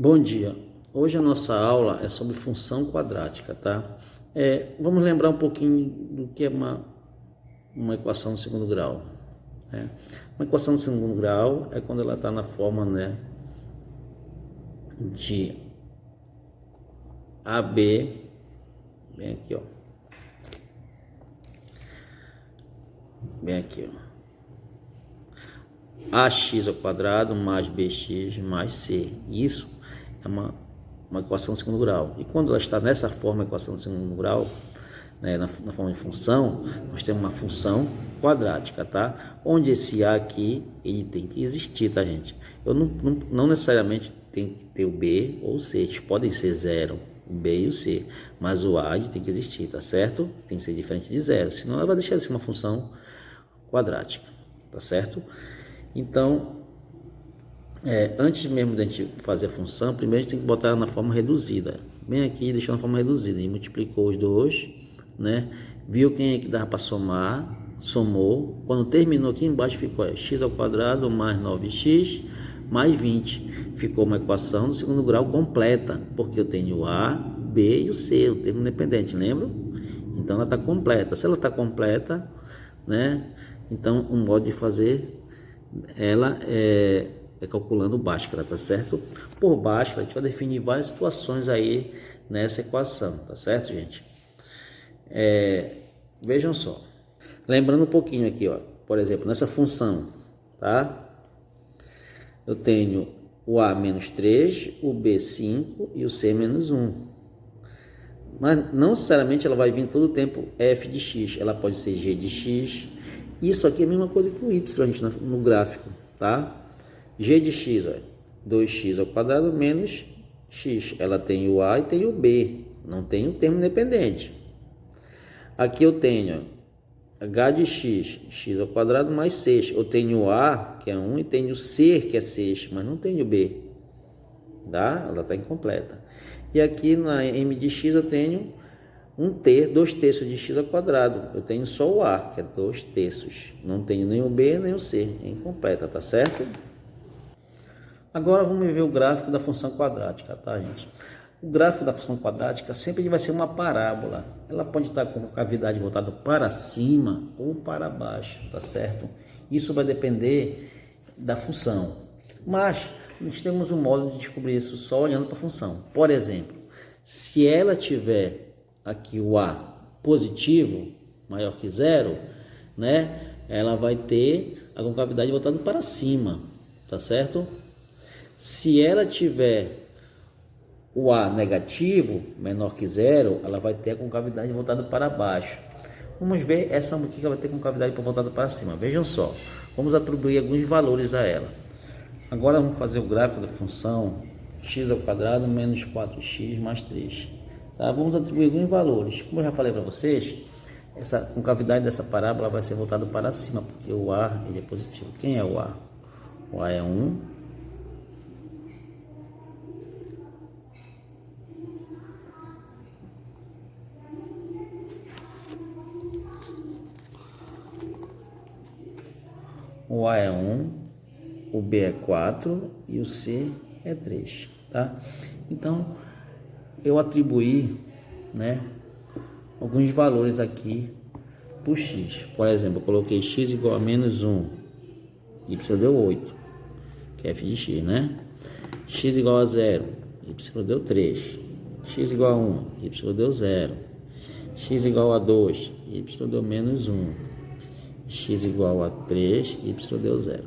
Bom dia. Hoje a nossa aula é sobre função quadrática, tá? Vamos lembrar um pouquinho do que é uma equação de segundo grau, né? Uma equação de segundo grau é quando ela está na forma, né, de AB, bem aqui, ó, bem aqui, ó, ax ao quadrado mais bx mais c. Isso é uma equação de segundo grau. E quando ela está nessa forma, equação de segundo grau, né, na forma de função, nós temos uma função quadrática, tá? Onde esse a aqui, ele tem que existir, tá, gente? Eu não necessariamente tem que ter o b ou o c, eles podem ser zero, o b e o c, mas o a tem que existir, tá certo? Tem que ser diferente de zero, senão ela vai deixar de ser uma função quadrática, tá certo? Então, antes mesmo de a gente fazer a função, primeiro a gente tem que botar ela na forma reduzida. Bem aqui, deixando na forma reduzida. A gente multiplicou os dois, né? Viu quem é que dava para somar, somou. Quando terminou aqui embaixo ficou x ao quadrado mais 9x mais 20. Ficou uma equação do segundo grau completa, porque eu tenho o a, b e o c, o termo independente, lembra? Então ela está completa. Se ela está completa, né? Então um modo de fazer ela é calculando Bhaskara, tá certo? Por Bhaskara, a gente vai definir várias situações aí nessa equação, tá certo, gente? Vejam só. Lembrando um pouquinho aqui, ó. Por exemplo, nessa função, tá? Eu tenho o a menos 3, o b 5 e o c menos 1. Mas não necessariamente ela vai vir todo o tempo f de x. Ela pode ser g de x. Isso aqui é a mesma coisa que o y, gente, no gráfico, tá? G de x, ó, 2x ao quadrado menos x. Ela tem o a e tem o b, não tem o termo independente. Aqui eu tenho h de x, x ao quadrado mais 6. Eu tenho o a, que é 1, e tenho o c, que é 6, mas não tenho o b. Tá? Ela está incompleta. E aqui na m de x eu tenho 2 terços de x ao quadrado. Eu tenho só o a, que é 2 terços. Não tenho nem o b nem o c. É incompleta, tá certo? Agora vamos ver o gráfico da função quadrática, tá, gente? O gráfico da função quadrática sempre vai ser uma parábola. Ela pode estar com a cavidade voltada para cima ou para baixo, tá certo? Isso vai depender da função. Mas nós temos um modo de descobrir isso só olhando para a função. Por exemplo, se ela tiver aqui o a positivo, maior que zero, né? Ela vai ter a concavidade voltada para cima, tá certo? Se ela tiver o a negativo, menor que zero, ela vai ter a concavidade voltada para baixo. Vamos ver essa aqui que ela vai ter concavidade voltada para cima. Vejam só, vamos atribuir alguns valores a ela. Agora vamos fazer o gráfico da função x ao quadrado menos 4x mais 3. Tá? Vamos atribuir alguns valores. Como eu já falei para vocês, essa concavidade dessa parábola vai ser voltada para cima, porque o a ele é positivo. Quem é o a? O a é 1. O A é 1, o B é 4 e o C é 3, tá? Então, eu atribuí, né, alguns valores aqui para o x. Por exemplo, eu coloquei x igual a menos 1, y deu 8, que é f de x, né? X igual a 0, y deu 3. X igual a 1, y deu 0. X igual a 2, y deu menos 1. X igual a 3, y deu 0.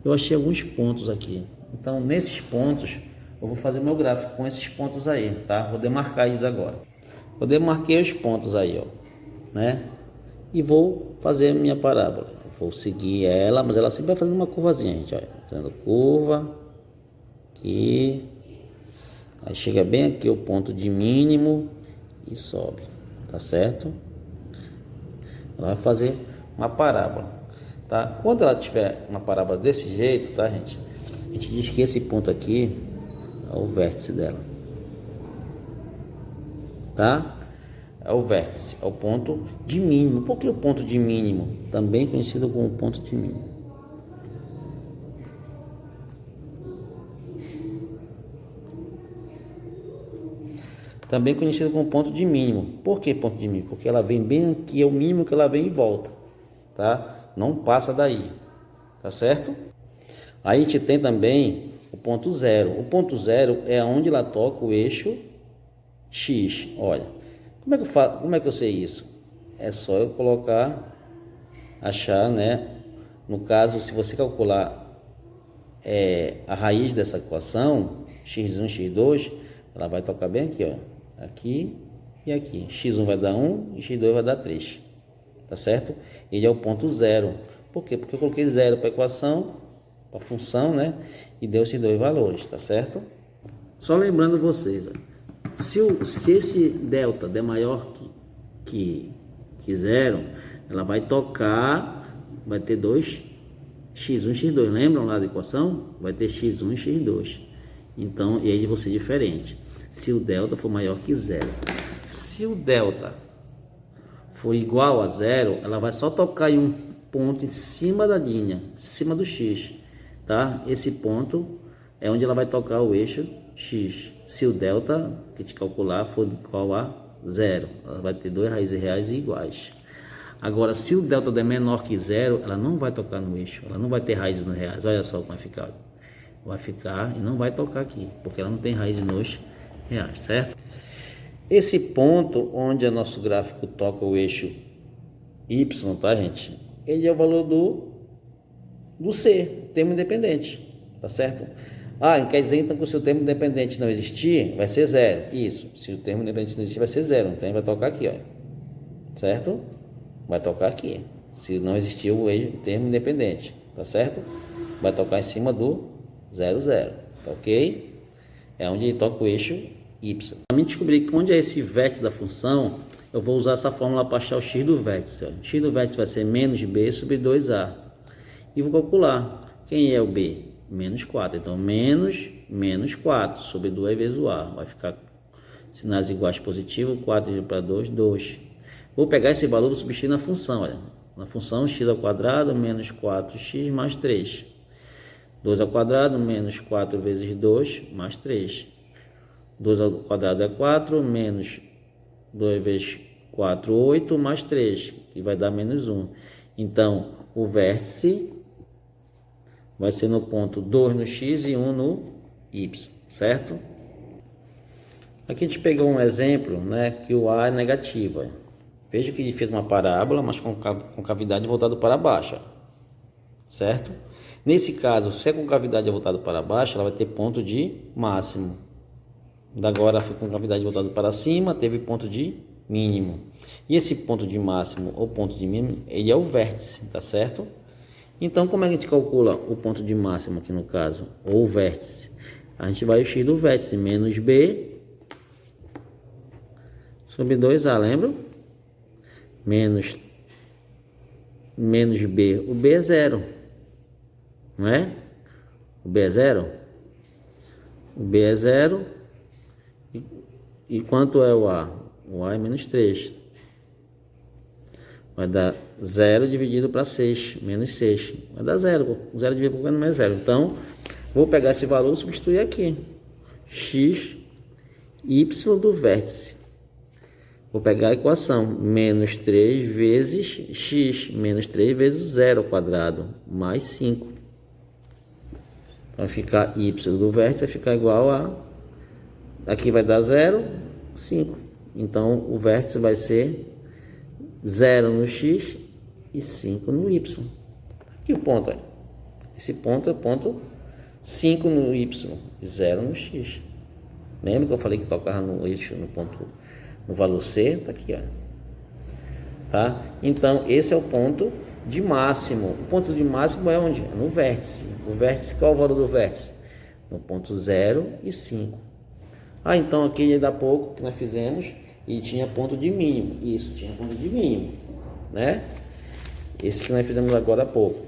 Eu achei alguns pontos aqui. Então, nesses pontos, eu vou fazer meu gráfico com esses pontos aí, tá? Vou demarcar eles agora. Eu demarquei os pontos aí, ó, né? E vou fazer a minha parábola. Eu vou seguir ela, mas ela sempre vai fazendo uma curvazinha, gente, olha. Fazendo curva, aqui. Aí chega bem aqui o ponto de mínimo e sobe, tá certo? Ela vai fazer uma parábola, tá? Quando ela tiver uma parábola desse jeito, tá, gente? A gente diz que esse ponto aqui é o vértice dela, tá? É o vértice, é o ponto de mínimo. Por que o ponto de mínimo? Também conhecido como ponto de mínimo. também conhecido como ponto de mínimo. Por que ponto de mínimo? Porque ela vem bem aqui, é o mínimo que ela vem e volta, tá? Não passa daí, tá certo? Aí a gente tem também o ponto zero. O ponto zero é onde ela toca o eixo X. Olha, como é que eu sei isso? É só eu achar, né? No caso, se você calcular a raiz dessa equação, x1, x2, ela vai tocar bem aqui, ó. Aqui e aqui. x1 vai dar 1 e x2 vai dar 3. Tá certo? Ele é o ponto zero. Por quê? Porque eu coloquei zero para a equação, para a função, né? E deu esses dois valores, tá certo? Só lembrando vocês, ó, se esse delta der maior que zero, ela vai tocar, vai ter dois x1 e x2, lembram lá da equação? Vai ter x1 e x2. Então, e aí vai ser diferente. Se o delta for maior que zero. Se o delta for igual a zero, ela vai só tocar em um ponto em cima da linha, em cima do x, tá? Esse ponto é onde ela vai tocar o eixo x. Se o delta que te calcular for igual a zero, ela vai ter duas raízes reais iguais. Agora, se o delta der menor que zero, ela não vai tocar no eixo, ela não vai ter raízes nos reais. Olha só como vai ficar. Vai ficar e não vai tocar aqui, porque ela não tem raízes nos reais, certo? Esse ponto onde o nosso gráfico toca o eixo Y, tá, gente? Ele é o valor do C, termo independente, tá certo? Ah, quer dizer então que se o termo independente não existir, vai ser zero. Isso, se o termo independente não existir, vai ser zero. Então, vai tocar aqui, ó. Certo? Vai tocar aqui. Se não existir o termo independente, tá certo? Vai tocar em cima do 0, 0, tá ok? É onde ele toca o eixo Y. Para mim descobrir onde é esse vértice da função, eu vou usar essa fórmula para achar o x do vértice. Ó. X do vértice vai ser menos b sobre 2a. E vou calcular. Quem é o b? Menos 4. Então, menos 4 sobre 2 vezes o a. Vai ficar sinais iguais positivos. 4 para 2, 2. Vou pegar esse valor e substituir na função. Olha. Na função x ao quadrado menos 4x mais 3. 2 ao quadrado menos 4 vezes 2 mais 3. 2 ao quadrado é 4, menos 2 vezes 4, 8, mais 3, que vai dar menos 1. Então, o vértice vai ser no ponto 2 no x e 1 no y, certo? Aqui a gente pegou um exemplo, né, que o A é negativo. Veja que ele fez uma parábola, mas com cavidade voltada para baixo, certo? Nesse caso, se a concavidade é voltada para baixo, ela vai ter ponto de máximo. Agora foi com cavidade voltada para cima, teve ponto de mínimo. E esse ponto de máximo ou ponto de mínimo, ele é o vértice, tá certo? Então, como é que a gente calcula o ponto de máximo aqui no caso, ou o vértice? A gente vai o x do vértice, menos b sobre 2a, lembra? Menos b, o b é zero, não é? O b é zero? O b é zero. E quanto é o A? O A é menos 3. Vai dar 0 dividido para 6, menos 6. Vai dar 0. 0 dividido por menos 0. Então, vou pegar esse valor e substituir aqui. X, Y do vértice. Vou pegar a equação. Menos 3 vezes x. Menos 3 vezes 0 ao quadrado. Mais 5. Vai ficar Y do vértice, vai ficar igual a... Aqui vai dar 0, 5. Então, o vértice vai ser 0 no x e 5 no y. Aqui o ponto é. Esse ponto é o ponto 5 no y, 0 no x. Lembra que eu falei que tocava no eixo, no valor C? Tá aqui, ó. Tá? Então, esse é o ponto de máximo. O ponto de máximo é onde? No vértice. O vértice, qual é o valor do vértice? No ponto 0 e 5. Ah, então aquele da pouco que nós fizemos e tinha ponto de mínimo. Isso, tinha ponto de mínimo, né? Esse que nós fizemos agora há pouco.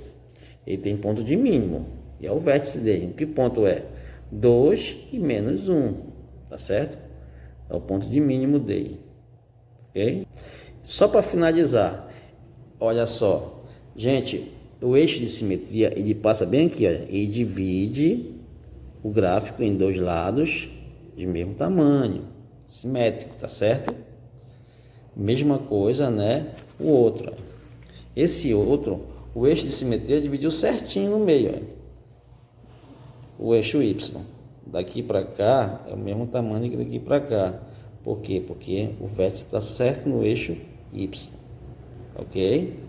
Ele tem ponto de mínimo. E é o vértice dele. Que ponto é? 2 e menos 1. Tá certo? É o ponto de mínimo dele. Ok? Só para finalizar. Olha só. Gente, o eixo de simetria, ele passa bem aqui, olha. Ele divide o gráfico em dois lados de mesmo tamanho, simétrico, tá certo? Mesma coisa, né? O outro. Esse outro, o eixo de simetria dividiu certinho no meio. O eixo Y. Daqui para cá é o mesmo tamanho que daqui para cá. Por quê? Porque o vértice está certo no eixo Y. Ok?